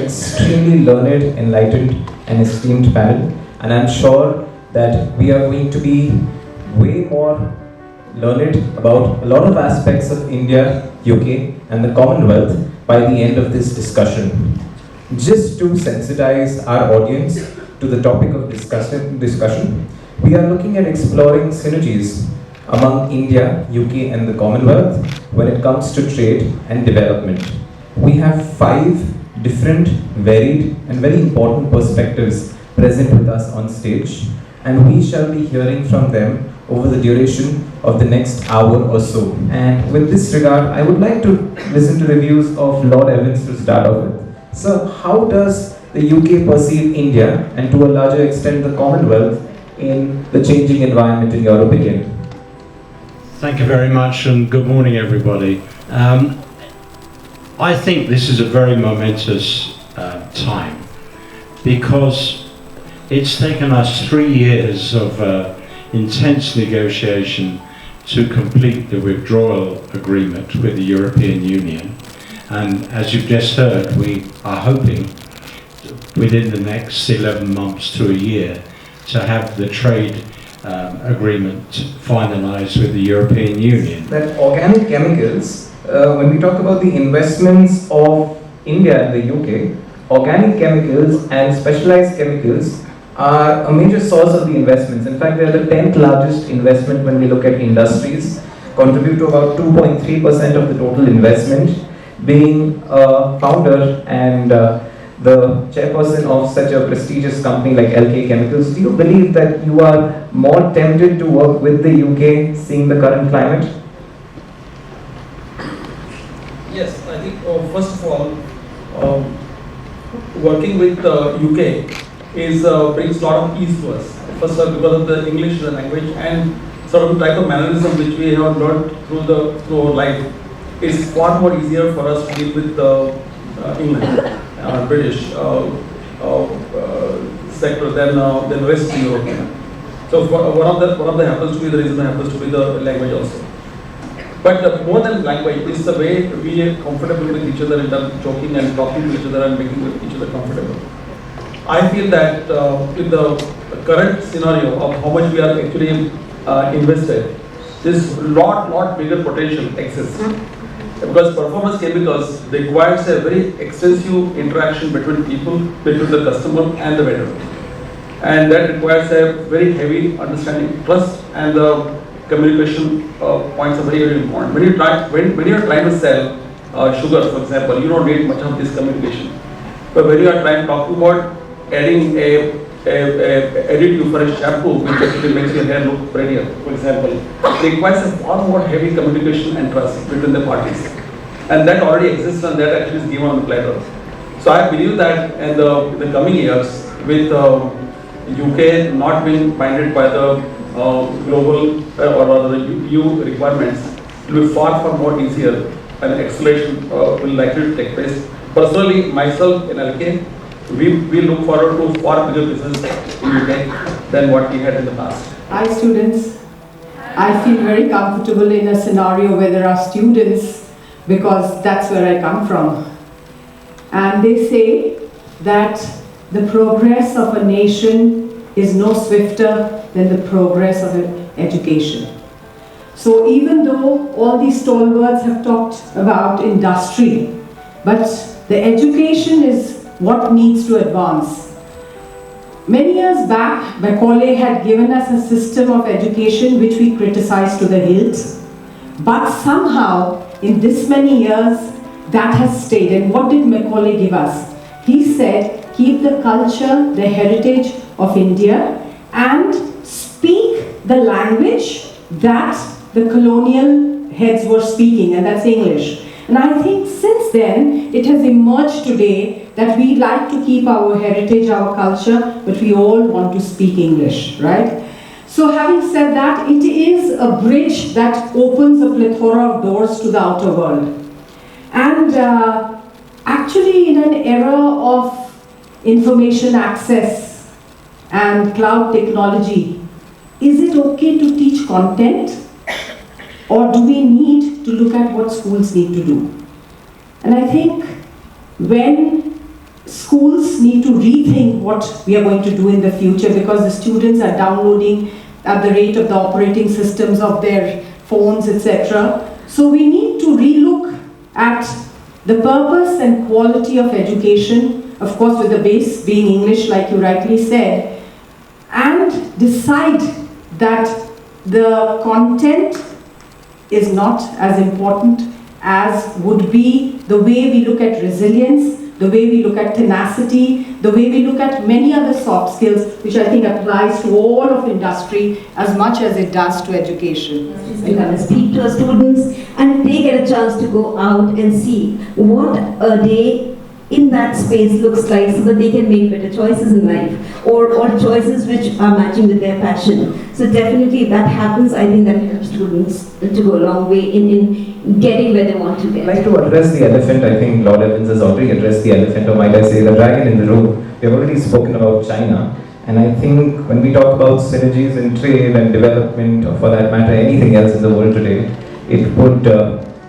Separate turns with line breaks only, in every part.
extremely learned, enlightened, and esteemed panel, and I'm sure that we are going to be way more learned about a lot of aspects of India, UK, and the Commonwealth by the end of this discussion. Just to sensitize our audience to the topic of discussion, we are looking at exploring synergies among India, UK, and the Commonwealth when it comes to trade and development. We have 5 different, varied, and very important perspectives present with us on stage, and we shall be hearing from them over the duration of the next hour or so. And with this regard, I would like to listen to the views of Lord Evans to start off with. So, how does the UK perceive India, and to a larger extent the Commonwealth, in the changing environment in your opinion?
Thank you very much, and good morning everybody. I think this is a very momentous time, because it's taken us 3 years of intense negotiation to complete the withdrawal agreement with the European Union, and as you've just heard, we are hoping within the next 11 months to a year to have the trade agreement finalised with the European Union.
That organic chemicals, when we talk about the investments of India and the UK, organic chemicals and specialized chemicals are a major source of the investments. In fact, they are the 10th largest investment when we look at industries, contribute to about 2.3% of the total investment. Being a founder and the chairperson of such a prestigious company like LK Chemicals, do you believe that you are more tempted to work with the UK seeing the current climate?
Yes, I think first of all, working with UK brings a lot of ease to us. First of all, because of the English language and sort of type of mannerism which we have learned through our life, is far more easier for us to deal with England, British sector than West European. So one of the happens to be the reason happens to be the language also. But more than language, it's the way we are comfortable with each other in terms of joking and talking to each other and making each other comfortable. I feel that in the current scenario of how much we are actually invested, this lot bigger potential exists. Because performance chemicals requires a very extensive interaction between people, between the customer and the vendor. And that requires a very heavy understanding, trust, and the communication points are very, very important. When you are trying to sell sugar, for example, you don't need much of this communication. But when you are trying to talk about adding a additive for a shampoo which actually makes your hair look prettier, for example, it requires a far more heavy communication and trust between the parties. And that already exists, and that actually is given on the platter. So I believe that in the coming years, with UK not being binded by the global or rather EU requirements, it will be far more easier, and acceleration will likely to take place. Personally, myself in LK, we look forward to far bigger business in UK than what we had in the past.
Hi students, I feel very comfortable in a scenario where there are students, because that's where I come from. And they say that the progress of a nation is no swifter than the progress of an education. So even though all these stalwarts have talked about industry, but the education is what needs to advance. Many years back, Macaulay had given us a system of education which we criticized to the hilt, but somehow in this many years that has stayed. And what did Macaulay give us? He said, keep the culture, the heritage of India, and speak the language that the colonial heads were speaking, and that's English. And I think since then, it has emerged today that we like to keep our heritage, our culture, but we all want to speak English, right? So having said that, it is a bridge that opens a plethora of doors to the outer world. And actually in an era of information access and cloud technology, is it okay to teach content? Or do we need to look at what schools need to do? And I think when schools need to rethink what we are going to do in the future, because the students are downloading at the rate of the operating systems of their phones, etc. So we need to relook at the purpose and quality of education, of course with the base being English like you rightly said, and decide that the content is not as important as would be the way we look at resilience, the way we look at tenacity, the way we look at many other soft skills, which I think applies to all of industry as much as it does to education.
We come and speak to our students, and they get a chance to go out and see what a day in that space looks like, so that they can make better choices in life, or choices which are matching with their passion. So definitely if that happens, I think that helps students to go a long way in getting where they want to get.
I'd like to address the elephant. I think Lord Evans has already addressed the elephant, or might I say the dragon in the room. We've already spoken about China, and I think when we talk about synergies in trade and development, or for that matter anything else in the world today, it would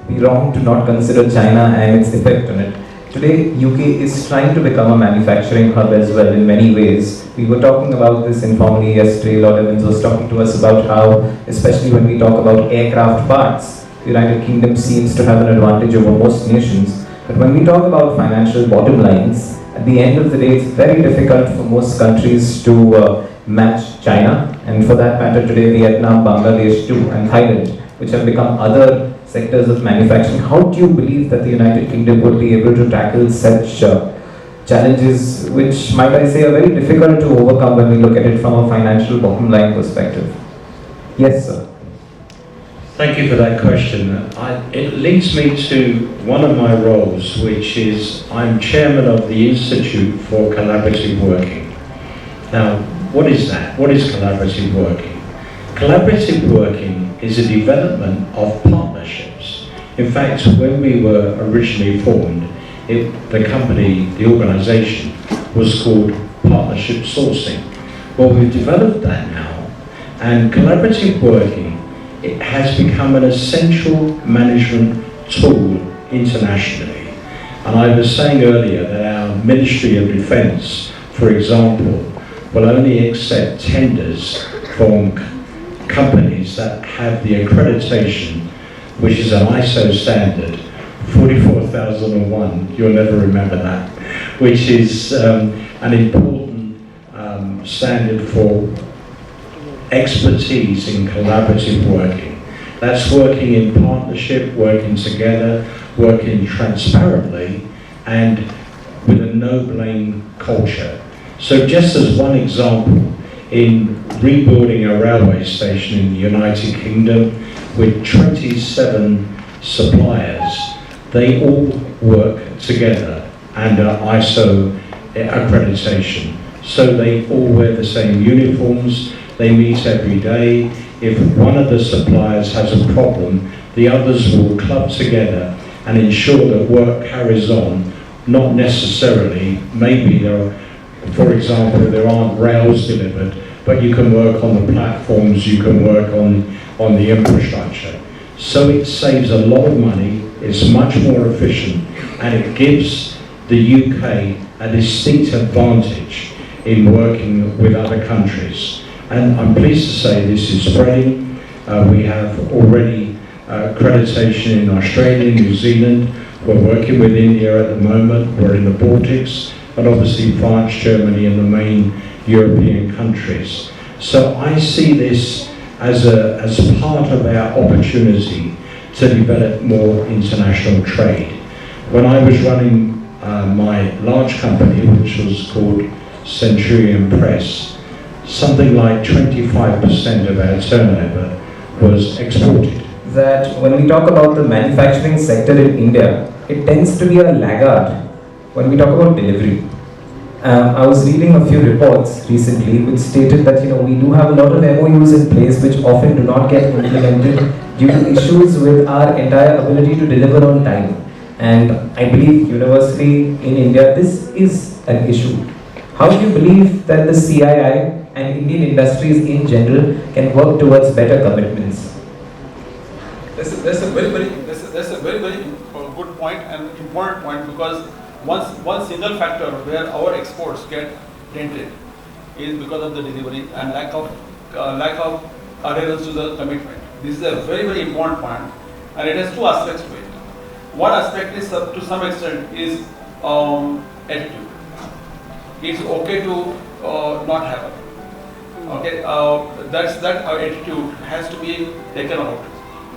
be wrong to not consider China and its effect on it. Today, UK is trying to become a manufacturing hub as well in many ways. We were talking about this informally yesterday. Lord Evans was talking to us about how, especially when we talk about aircraft parts, the United Kingdom seems to have an advantage over most nations. But when we talk about financial bottom lines, at the end of the day, it's very difficult for most countries to match China. And for that matter, today, Vietnam, Bangladesh too, and Thailand, which have become other sectors of manufacturing. How do you believe that the United Kingdom would be able to tackle such challenges, which might I say are very difficult to overcome when we look at it from a financial bottom line perspective? Yes, sir.
Thank you for that question. It links me to one of my roles, which is I'm chairman of the Institute for Collaborative Working. Now, what is that? What is collaborative working? Collaborative working is a development of partnerships. In fact, when we were originally formed, the company, the organisation, was called Partnership Sourcing. Well, we've developed that now, and collaborative working, it has become an essential management tool internationally. And I was saying earlier that our Ministry of Defence, for example, will only accept tenders from companies that have the accreditation, which is an ISO standard, 44001, you'll never remember that, which is an important standard for expertise in collaborative working. That's working in partnership, working together, working transparently, and with a no-blame culture. So just as one example, in rebuilding a railway station in the United Kingdom with 27 suppliers, they all work together under ISO accreditation. So they all wear the same uniforms, they meet every day. If one of the suppliers has a problem, the others will club together and ensure that work carries on, not necessarily, maybe there are, for example, there aren't rails delivered, but you can work on the platforms, you can work on the infrastructure. So it saves a lot of money, it's much more efficient, and it gives the UK a distinct advantage in working with other countries. And I'm pleased to say this is spreading. We have already accreditation in Australia, New Zealand. We're working with India at the moment. We're in the Baltics, and obviously France, Germany, and the main European countries. So I see this as part of our opportunity to develop more international trade. When I was running my large company, which was called Centurion Press, something like 25% of our turnover was exported.
That when we talk about the manufacturing sector in India, it tends to be a laggard when we talk about delivery. I was reading a few reports recently which stated that we do have a lot of MOUs in place which often do not get implemented due to issues with our entire ability to deliver on time. And I believe universally in India this is an issue. How do you believe that the CII and Indian industries in general can work towards better commitments?
That's a very good point and important point, because one single factor where our exports get dented is because of the delivery and lack of adherence to the commitment. This is a very, very important point, and it has two aspects to it. One aspect is, to some extent, is attitude. It's okay to not happen. Okay, that attitude has to be taken out,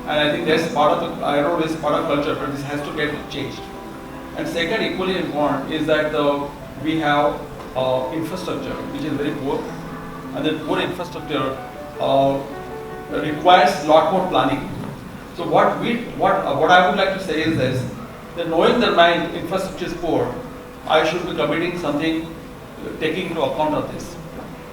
and I think that's part of the, I don't know, this part of culture, but this has to get changed. And second, equally important, is that we have infrastructure which is very poor, and that poor infrastructure requires a lot more planning. So what I would like to say is this: that knowing that my infrastructure is poor, I should be committing something, taking into account of this.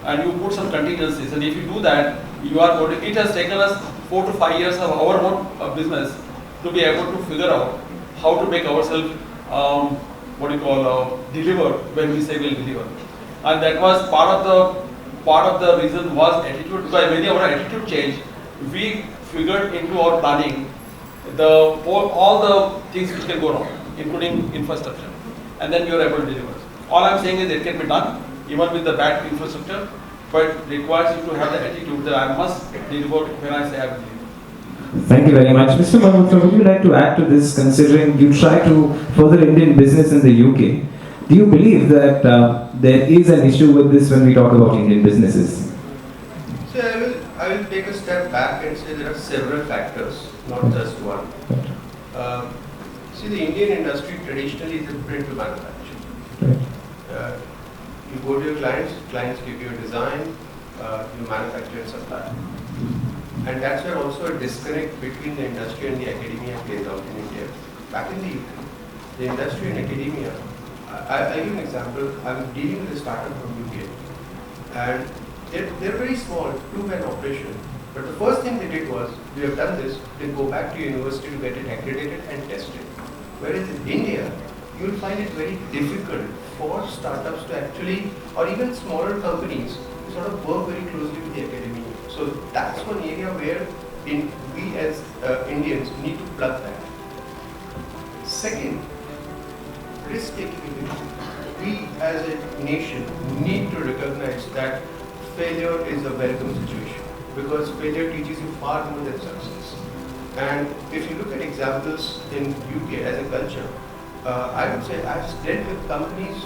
And you put some contingencies, and if you do that, you are going to, it has taken us 4 to 5 years of our own business to be able to figure out how to make ourselves deliver when we say we'll deliver. And that was part of the reason was attitude, because when our attitude changed, we figured into our planning all the things which can go wrong, including infrastructure, and then we were able to deliver. All I'm saying is it can be done even with the bad infrastructure, but requires you to have the attitude that I must deliver when I say I will deliver.
Thank you very much. Mr. Malhotra, would you like to add to this, considering you try to further Indian business in the UK? Do you believe that there is an issue with this when we talk about Indian businesses?
So I will take a step back and say there are several factors, not just one. See, the Indian industry traditionally is a print to manufacture. You go to your clients give you a design, you manufacture and supply. And that's where also a disconnect between the industry and the academia plays out in India. Back in the UK, the industry and academia, I'll give an example. I'm dealing with a startup from UK, and they're very small, two-man operation. But the first thing they did was, we have done this, they go back to university to get it accredited and tested. Whereas in India, you'll find it very difficult for startups to actually, or even smaller companies, to sort of work very closely with the academia. So that's one area where we as Indians need to plug that. Second, risk-taking ability. We as a nation need to recognize that failure is a welcome situation, because failure teaches you far more than success. And if you look at examples in UK as a culture, I would say I've dealt with companies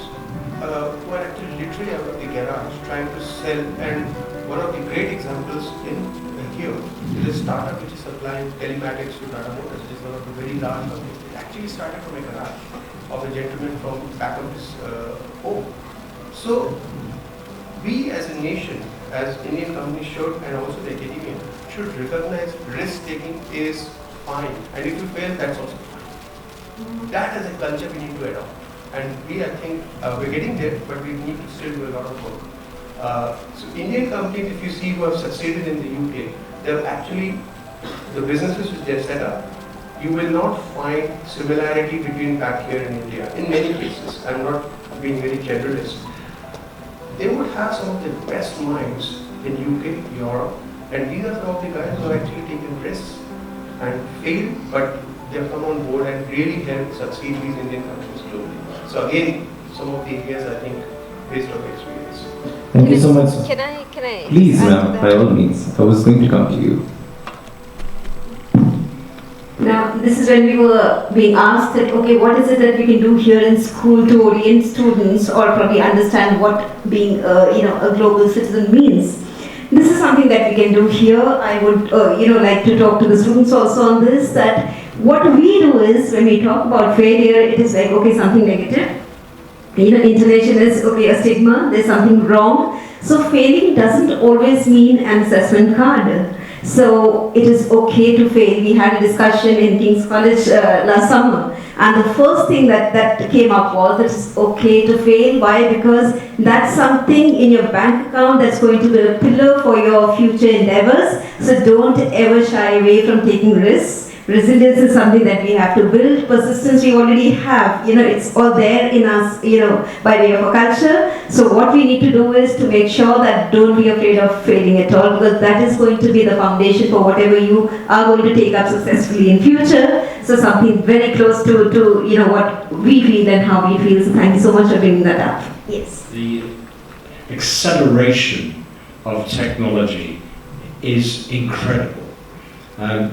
who are actually literally out of the garage trying to sell, and one of the great examples in here is a startup which is supplying telematics to Tata Motors, which is one of the very large companies. It actually started from a garage of a gentleman from back of his home. So we as a nation, as Indian companies should, and also the academia, should recognize risk-taking is fine, and if you fail, that's also fine. That as a culture we need to adopt, and I think we're getting there, but we need to still do a lot of work. So Indian companies, if you see, who have succeeded in the UK, they're actually, the businesses which they've set up, you will not find similarity between back here and India. In many cases, I'm not being very generalist. They would have some of the best minds in UK, Europe, and these are some of the guys who have actually taken risks and failed, but they have come on board and really helped succeed these Indian companies globally. So again, some of the areas I think based on experience.
Thank you so much.
Can I?
Please, ma'am, by all means. I was going to come to you.
Now, this is when we were being asked that, okay, what is it that we can do here in school to orient students or probably understand what being, a global citizen means. This is something that we can do here. I would, like to talk to the students also on this, that what we do is, when we talk about failure, it is like, okay, something negative. Intonation is, okay, a stigma, there's something wrong. So failing doesn't always mean an assessment card. So it is okay to fail. We had a discussion in King's College last summer, and the first thing that came up was that it's okay to fail. Why? Because that's something in your bank account that's going to be a pillar for your future endeavors. So don't ever shy away from taking risks. Resilience is something that we have to build. Persistence we already have. It's all there in us, by way of a culture. So what we need to do is to make sure that don't be afraid of failing at all, because that is going to be the foundation for whatever you are going to take up successfully in future. So something very close to what we feel and how we feel. So thank you so much for bringing that up. Yes.
The acceleration of technology is incredible.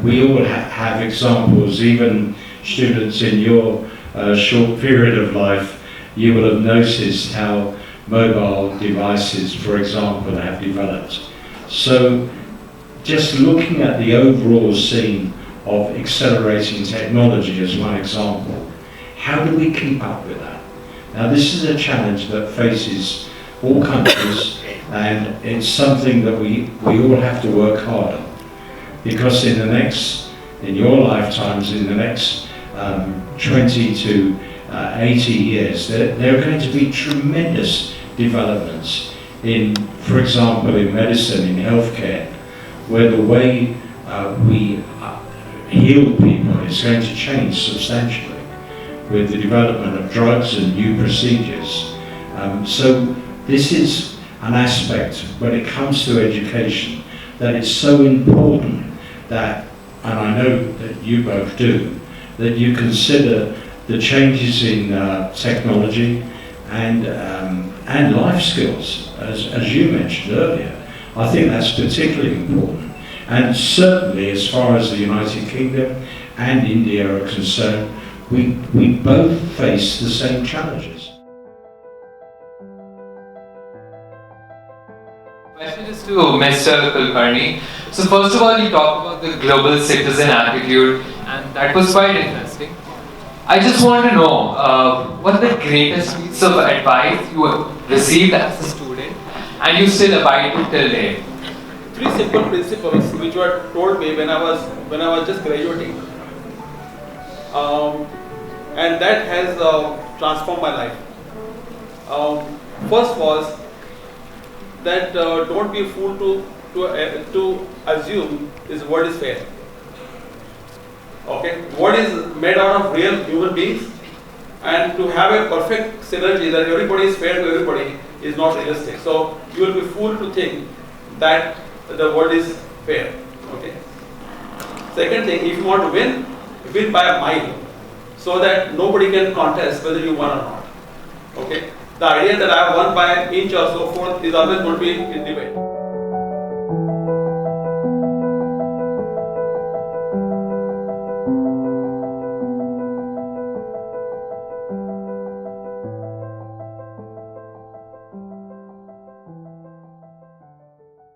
We all have examples, even students in your short period of life, you will have noticed how mobile devices, for example, have developed. So just looking at the overall scene of accelerating technology as one example, how do we keep up with that? Now this is a challenge that faces all countries, and it's something that we all have to work hard on. Because in your lifetimes, in the next 20 to 80 years, there are going to be tremendous developments in, for example, in medicine, in healthcare, where the way we heal people is going to change substantially with the development of drugs and new procedures. So this is an aspect when it comes to education that is so important that, and I know that you both do, that you consider the changes in technology and life skills, as you mentioned earlier. I think that's particularly important. And certainly as far as the United Kingdom and India are concerned, we both face the same challenges.
Question is to Mr. Kulkarni. So first of all, you talked about the global citizen attitude, and that was quite interesting. I just want to know what the greatest piece of advice you received as a student and you still abide to till date.
3 simple principles which were told me when I was just graduating, and that has transformed my life. First was that don't be a fool to assume this world is fair. Okay, world is made out of real human beings, and to have a perfect synergy that everybody is fair to everybody is not realistic. So you will be fool to think that the world is fair. Okay. Second thing, if you want to win by a mile, so that nobody can contest whether you won or not. Okay. The idea that I won by an inch or so forth is always going to be in debate.